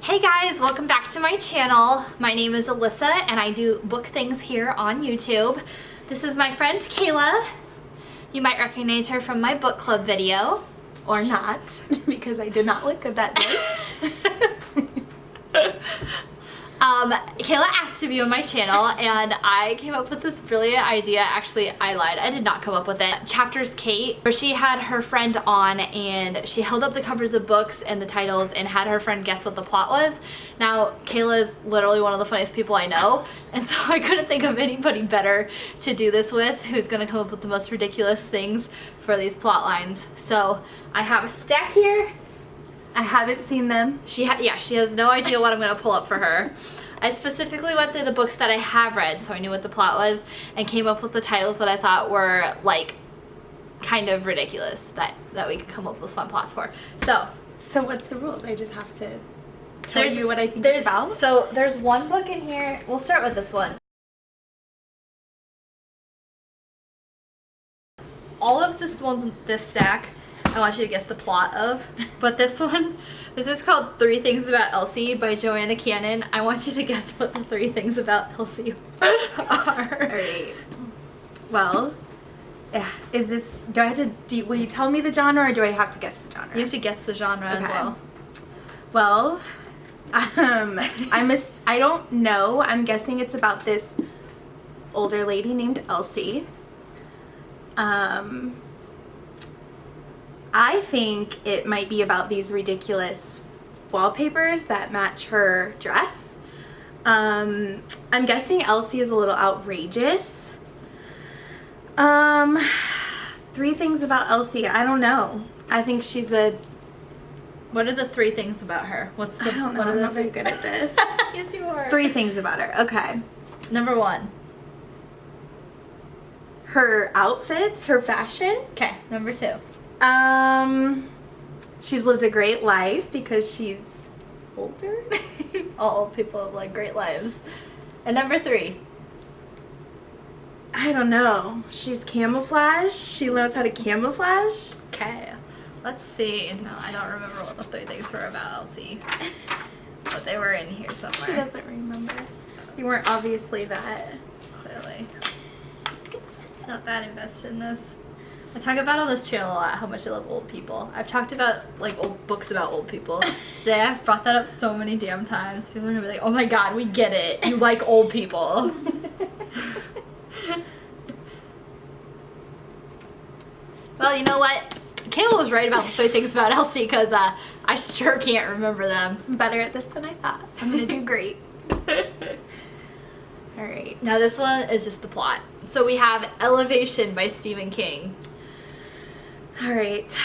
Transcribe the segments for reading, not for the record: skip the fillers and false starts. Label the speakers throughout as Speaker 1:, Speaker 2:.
Speaker 1: Hey guys, welcome back to my channel. My name is Alyssa and I do book things here on YouTube. This is my friend Kayla. You might recognize her from my book club video.
Speaker 2: Or not, because I did not look good that day.
Speaker 1: Kayla asked to be on my channel and I came up with this brilliant idea. Actually, I lied. I did not come up with it. Chapters Kate, where she had her friend on and she held up the covers of books and the titles and had her friend guess what the plot was. Now, Kayla is literally one of the funniest people I know, and so I couldn't think of anybody better to do this with who's gonna come up with the most ridiculous things for these plot lines. So I have a stack here.
Speaker 2: I haven't seen them.
Speaker 1: She has no idea what I'm going to pull up for her. I specifically went through the books that I have read so I knew what the plot was and came up with the titles that I thought were like kind of ridiculous that we could come up with fun plots for.
Speaker 2: So what's the rules? I just have to tell you what I think it's about?
Speaker 1: So there's one book in here. We'll start with this one. All of this ones in this stack I want you to guess the plot of, but this is called 3 Things About Elsie by Joanna Cannon. I want you to guess what the 3 things about Elsie are.
Speaker 2: Alright. Well, is this, do I have to, will you tell me the genre or do I have to guess the genre?
Speaker 1: You have to guess the genre as well.
Speaker 2: Well, I don't know. I'm guessing it's about this older lady named Elsie. I think it might be about these ridiculous wallpapers that match her dress. I'm guessing Elsie is a little outrageous. 3 things about Elsie. I don't know. I think she's a...
Speaker 1: What are the 3 things about her?
Speaker 2: I don't know. I'm not very good at this.
Speaker 1: Yes, you are.
Speaker 2: 3 things about her. Okay.
Speaker 1: Number 1.
Speaker 2: Her outfits, her fashion.
Speaker 1: Okay. Number 2.
Speaker 2: She's lived a great life because she's older.
Speaker 1: All old people have like great lives. And number 3.
Speaker 2: I don't know. She's camouflage. She knows how to camouflage.
Speaker 1: Okay. Let's see. No, I don't remember what the 3 things were about Elsie. But they were in here somewhere.
Speaker 2: She doesn't remember. You weren't obviously that.
Speaker 1: Clearly. Not that invested in this. I talk about on this channel a lot how much I love old people. I've talked about like old books about old people. Today I've brought that up so many damn times. People are gonna be like, oh my god, we get it. You like old people. Well, you know what? Kayla was right about the 3 things about Elsie because I sure can't remember them.
Speaker 2: I'm better at this than I thought. I'm gonna do great. Alright.
Speaker 1: Now this one is just the plot. So we have Elevation by Stephen King.
Speaker 2: Alright.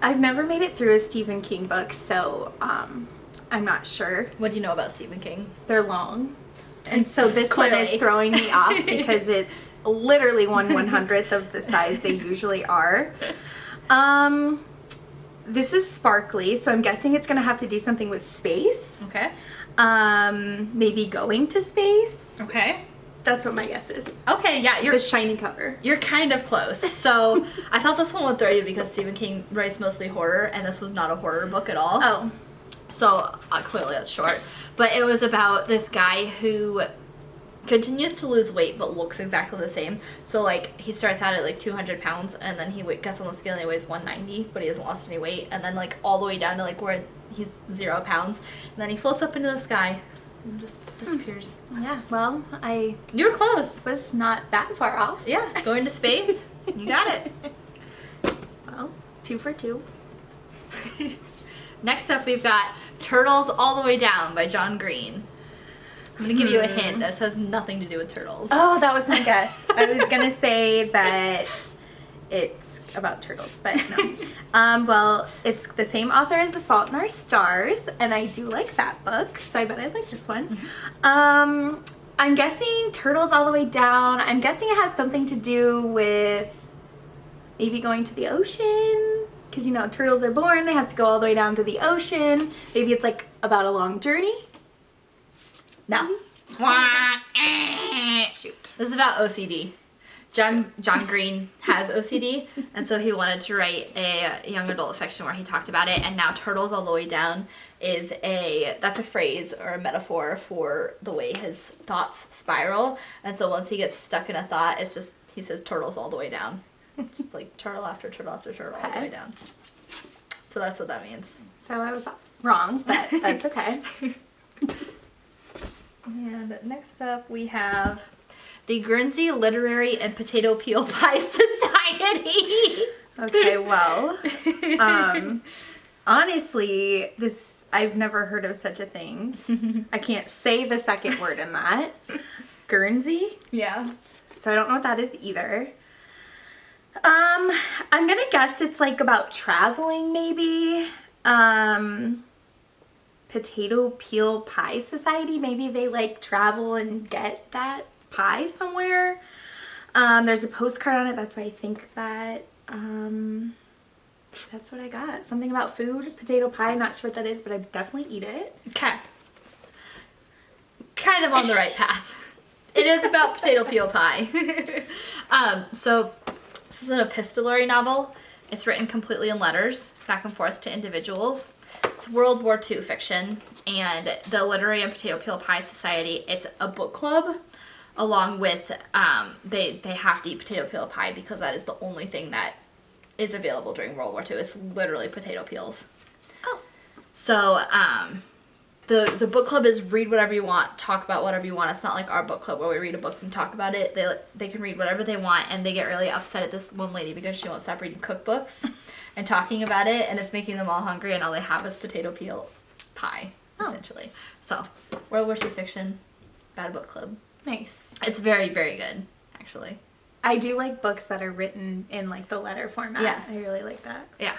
Speaker 2: I've never made it through a Stephen King book, so I'm not sure.
Speaker 1: What do you know about Stephen King?
Speaker 2: They're long. And so this one
Speaker 1: Clearly.
Speaker 2: is throwing me off because it's literally 1/100th of the size they usually are. This is sparkly, so I'm guessing it's going to have to do something with space.
Speaker 1: Okay.
Speaker 2: Maybe going to space.
Speaker 1: Okay.
Speaker 2: That's what my guess is.
Speaker 1: Okay, yeah,
Speaker 2: The shiny cover.
Speaker 1: You're kind of close. So I thought this one would throw you because Stephen King writes mostly horror, and this was not a horror book at all.
Speaker 2: Oh.
Speaker 1: So clearly that's short. But it was about this guy who continues to lose weight but looks exactly the same. So like he starts out at like 200 pounds and then he gets on the scale and he weighs 190, but he hasn't lost any weight. And then like all the way down to like where he's 0 pounds. And then he floats up into the sky and just disappears.
Speaker 2: Yeah, well, I
Speaker 1: You were close.
Speaker 2: was not that far off.
Speaker 1: Yeah, going to space. You got it.
Speaker 2: Well, 2 for 2.
Speaker 1: Next up, we've got Turtles All the Way Down by John Green. I'm going to give you a hint. This has nothing to do with turtles.
Speaker 2: Oh, that was my guess. I was going to say that it's about turtles, but no. Well, it's the same author as The Fault in Our Stars, and I do like that book, so I bet I'd like this one. I'm guessing Turtles All the Way Down. I'm guessing it has something to do with maybe going to the ocean, because, you know, turtles are born, they have to go all the way down to the ocean. Maybe it's like about a long journey.
Speaker 1: No.
Speaker 2: Shoot.
Speaker 1: This is about OCD. John Green has OCD, and so he wanted to write a young adult fiction where he talked about it. And now Turtles All the Way Down that's a phrase or a metaphor for the way his thoughts spiral. And so once he gets stuck in a thought, it's just he says turtles all the way down. It's just like turtle after turtle after turtle all the way down. So that's what that means.
Speaker 2: So I was wrong, but that's okay.
Speaker 1: And next up we have the Guernsey Literary and Potato Peel Pie Society.
Speaker 2: Okay, well, honestly, I've never heard of such a thing. I can't say the second word in that. Guernsey?
Speaker 1: Yeah.
Speaker 2: So I don't know what that is either. I'm gonna guess it's like about traveling, maybe. Potato Peel Pie Society. Maybe they like travel and get that pie somewhere. There's a postcard on it. That's why I think that. That's what I got. Something about food, potato pie. Not sure what that is, but I definitely eat it.
Speaker 1: Okay. Kind of on the right path. It is about potato peel pie. So this is an epistolary novel. It's written completely in letters, back and forth to individuals. It's World War II fiction, and the Literary and Potato Peel Pie Society, it's a book club, along with, they have to eat potato peel pie because that is the only thing that is available during World War II. It's literally potato peels.
Speaker 2: Oh.
Speaker 1: So, the book club is read whatever you want, talk about whatever you want. It's not like our book club where we read a book and talk about it. They can read whatever they want, and they get really upset at this one lady because she won't stop reading cookbooks and talking about it, and it's making them all hungry, and all they have is potato peel pie, essentially. So, World War II fiction, bad book club.
Speaker 2: Nice.
Speaker 1: It's very, very good, actually.
Speaker 2: I do like books that are written in like the letter format.
Speaker 1: Yeah.
Speaker 2: I really like that.
Speaker 1: Yeah.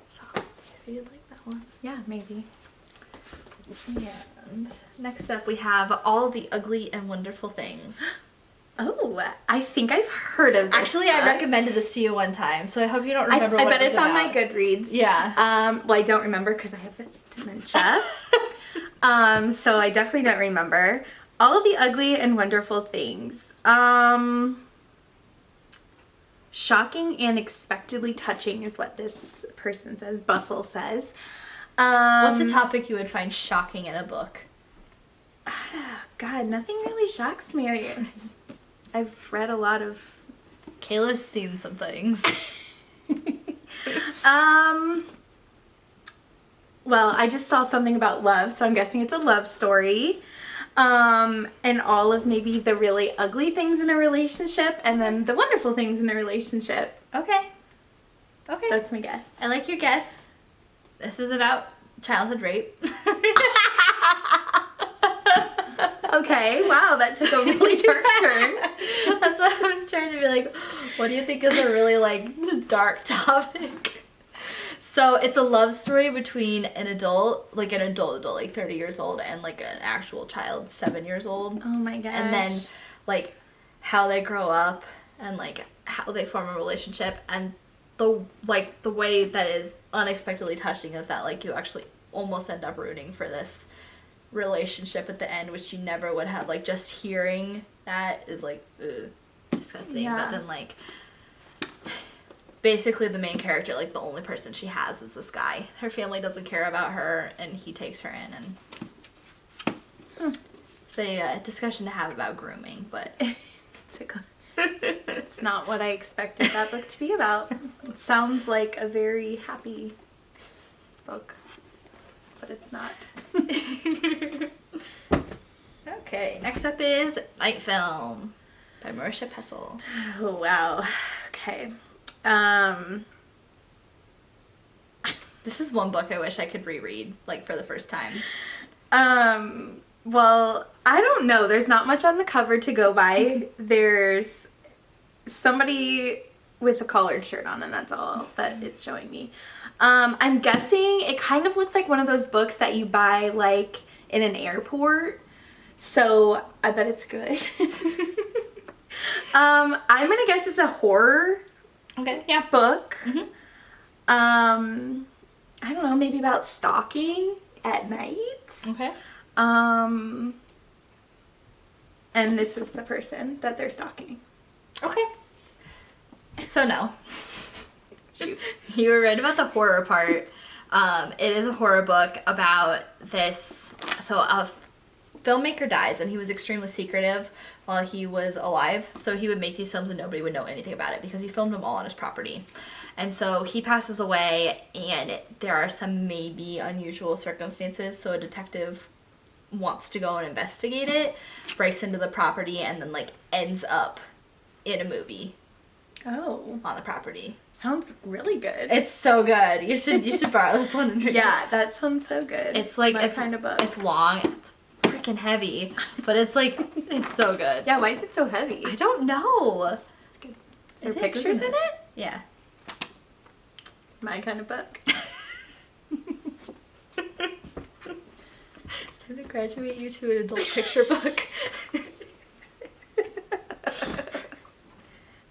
Speaker 1: So, if you like that one.
Speaker 2: Yeah, maybe.
Speaker 1: And next up we have All the Ugly and Wonderful Things.
Speaker 2: Oh, I think I've heard of this.
Speaker 1: Actually,
Speaker 2: book.
Speaker 1: I recommended this to you one time, so I hope you don't remember
Speaker 2: I
Speaker 1: what
Speaker 2: bet
Speaker 1: it was
Speaker 2: it's on
Speaker 1: about.
Speaker 2: my Goodreads.
Speaker 1: Yeah.
Speaker 2: Well, I don't remember because I have dementia. So I definitely don't remember. All the Ugly and Wonderful Things. Shocking and unexpectedly touching is what this person says. Bustle says.
Speaker 1: What's a topic you would find shocking in a book?
Speaker 2: God, nothing really shocks me. I've read a lot of...
Speaker 1: Kayla's seen some things.
Speaker 2: Well, I just saw something about love, so I'm guessing it's a love story. And all of maybe the really ugly things in a relationship and then the wonderful things in a relationship.
Speaker 1: Okay. Okay.
Speaker 2: That's my guess.
Speaker 1: I like your guess. This is about childhood rape.
Speaker 2: Okay, wow, that took a really dark turn.
Speaker 1: That's what I was trying to be like, what do you think is a really, like, dark topic? So, it's a love story between an adult, like 30 years old, and, like, an actual child, 7 years old.
Speaker 2: Oh my gosh.
Speaker 1: And then, like, how they grow up, and, like, how they form a relationship, and the way that is unexpectedly touching is that, like, you actually almost end up rooting for this relationship at the end, which you never would have. Like, just hearing that is like disgusting.
Speaker 2: Yeah.
Speaker 1: But then, like, basically the main character, like, the only person she has is this guy. Her family doesn't care about her, and he takes her in, and it's a discussion to have about grooming, but
Speaker 2: it's not what I expected that book to be about. It sounds like a very happy book, but it's not.
Speaker 1: Okay, next up is Night Film by Marisha Pessel.
Speaker 2: Oh, wow. Okay.
Speaker 1: This is one book I wish I could reread, like, for the first time.
Speaker 2: Well, I don't know. There's not much on the cover to go by. There's somebody with a collared shirt on, and that's all that it's showing me. I'm guessing it kind of looks like one of those books that you buy, like, in an airport. So I bet it's good. I'm gonna guess it's a horror
Speaker 1: Okay, yeah.
Speaker 2: book.
Speaker 1: Mhm.
Speaker 2: I don't know, maybe about stalking at night.
Speaker 1: Okay.
Speaker 2: And this is the person that they're stalking.
Speaker 1: Okay. So no.
Speaker 2: Shoot.
Speaker 1: You were right about the horror part. It is a horror book about this. So a filmmaker dies, and he was extremely secretive while he was alive. So he would make these films and nobody would know anything about it because he filmed them all on his property. And so he passes away, and there are some maybe unusual circumstances. So a detective wants to go and investigate it, breaks into the property, and then like ends up in a movie
Speaker 2: Oh,
Speaker 1: on the property.
Speaker 2: sounds really good.
Speaker 1: It's so good. You should borrow this one and read
Speaker 2: Yeah, that sounds so good.
Speaker 1: It's like
Speaker 2: my
Speaker 1: it's
Speaker 2: kind of book.
Speaker 1: It's long. It's freaking heavy, but it's like it's so good.
Speaker 2: Yeah, why is it so heavy?
Speaker 1: I don't know.
Speaker 2: It's good. Is there
Speaker 1: It is,
Speaker 2: pictures
Speaker 1: isn't
Speaker 2: in it?
Speaker 1: Yeah.
Speaker 2: My kind of book.
Speaker 1: It's time to graduate you to an adult picture book.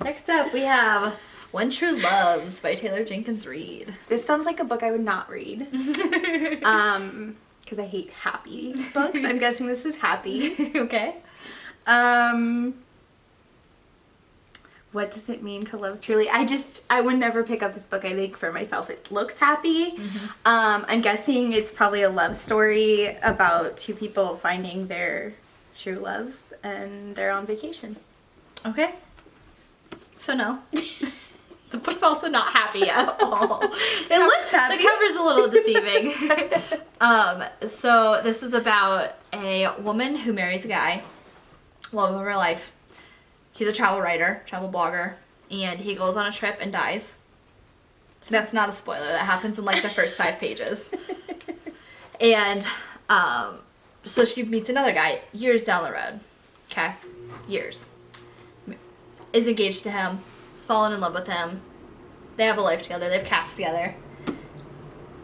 Speaker 1: Next up, we have When True Loves by Taylor Jenkins Reid.
Speaker 2: This sounds like a book I would not read. Because I hate happy books. I'm guessing this is happy.
Speaker 1: Okay.
Speaker 2: What does it mean to love truly? I would never pick up this book, I think, for myself. It looks happy. I'm guessing it's probably a love story about two people finding their true loves and they're on vacation.
Speaker 1: Okay. So no. The book's also not happy at all.
Speaker 2: It looks happy.
Speaker 1: The cover's a little deceiving. So this is about a woman who marries a guy, love of her life. He's a travel writer, travel blogger, and he goes on a trip and dies. That's not a spoiler. That happens in like the first 5 pages. And so she meets another guy years down the road. Okay? Years. Is engaged to him, has fallen in love with him. They have a life together, they have cats together.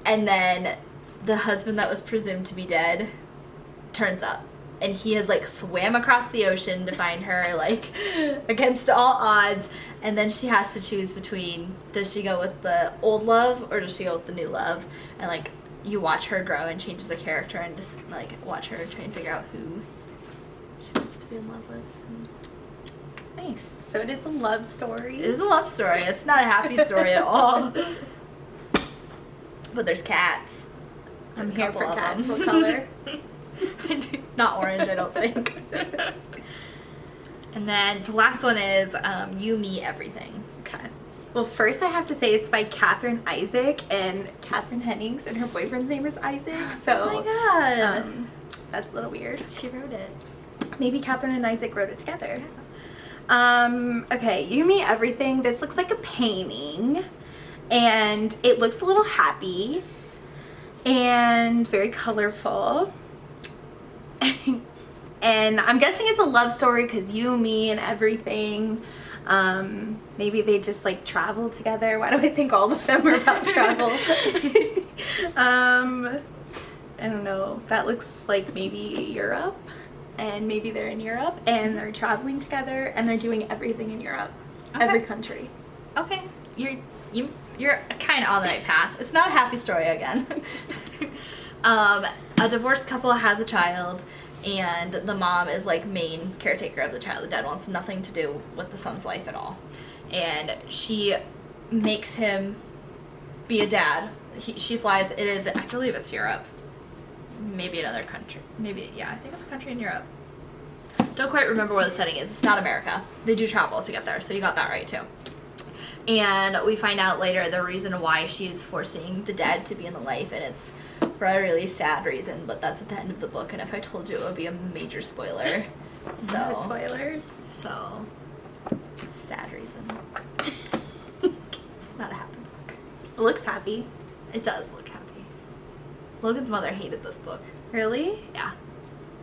Speaker 1: And then the husband that was presumed to be dead turns up. And he has like swam across the ocean to find her, like against all odds. And then she has to choose between, does she go with the old love or does she go with the new love? And like you watch her grow and change the character and just like watch her try and figure out who she wants to be in love with.
Speaker 2: Nice. So it is a love story.
Speaker 1: It is a love story. It's not a happy story at all. But there's cats.
Speaker 2: I'm
Speaker 1: There's a
Speaker 2: here
Speaker 1: couple
Speaker 2: for
Speaker 1: of
Speaker 2: cats.
Speaker 1: them.
Speaker 2: What color?
Speaker 1: Not orange, I don't think. And then the last one is You, Me, Everything.
Speaker 2: Okay. Well, first I have to say it's by Catherine Isaac, and Catherine Hennings, and her boyfriend's name is Isaac. So,
Speaker 1: Oh my god.
Speaker 2: that's a little weird.
Speaker 1: She wrote it.
Speaker 2: Maybe Catherine and Isaac wrote it together. Okay, You, Me, Everything. This looks like a painting, and it looks a little happy and very colorful. And I'm guessing it's a love story because you, me, and everything. Maybe they just like travel together. Why do I think all of them are about travel? I don't know. That looks like maybe Europe. And maybe they're in Europe and they're traveling together and they're doing everything in Europe.
Speaker 1: Okay.
Speaker 2: Every country.
Speaker 1: Okay. You're kind of on the right path. It's not a happy story again. A divorced couple has a child, and the mom is like main caretaker of the child. The dad wants nothing to do with the son's life at all, and she makes him be a dad. She flies. It is, I believe it's Europe, maybe another country. Maybe, yeah, I think it's a country in Europe. Don't quite remember where the setting is. It's not America. They do travel to get there, so you got that right too. And we find out later the reason why she's forcing the dad to be in the life, and it's for a really sad reason, but that's at the end of the book, and if I told you it would be a major spoiler. So
Speaker 2: No spoilers.
Speaker 1: So sad reason. It's not a happy book.
Speaker 2: It looks happy.
Speaker 1: It does look happy. Logan's mother hated this book.
Speaker 2: Really?
Speaker 1: Yeah.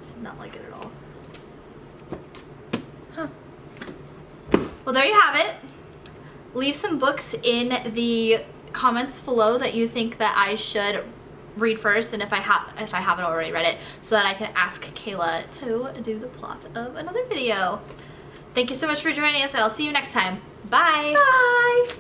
Speaker 1: She did not like it at all.
Speaker 2: Huh.
Speaker 1: Well, there you have it. Leave some books in the comments below that you think that I should read first, and if I haven't already read it, so that I can ask Kayla to do the plot of another video. Thank you so much for joining us, and I'll see you next time. Bye!
Speaker 2: Bye!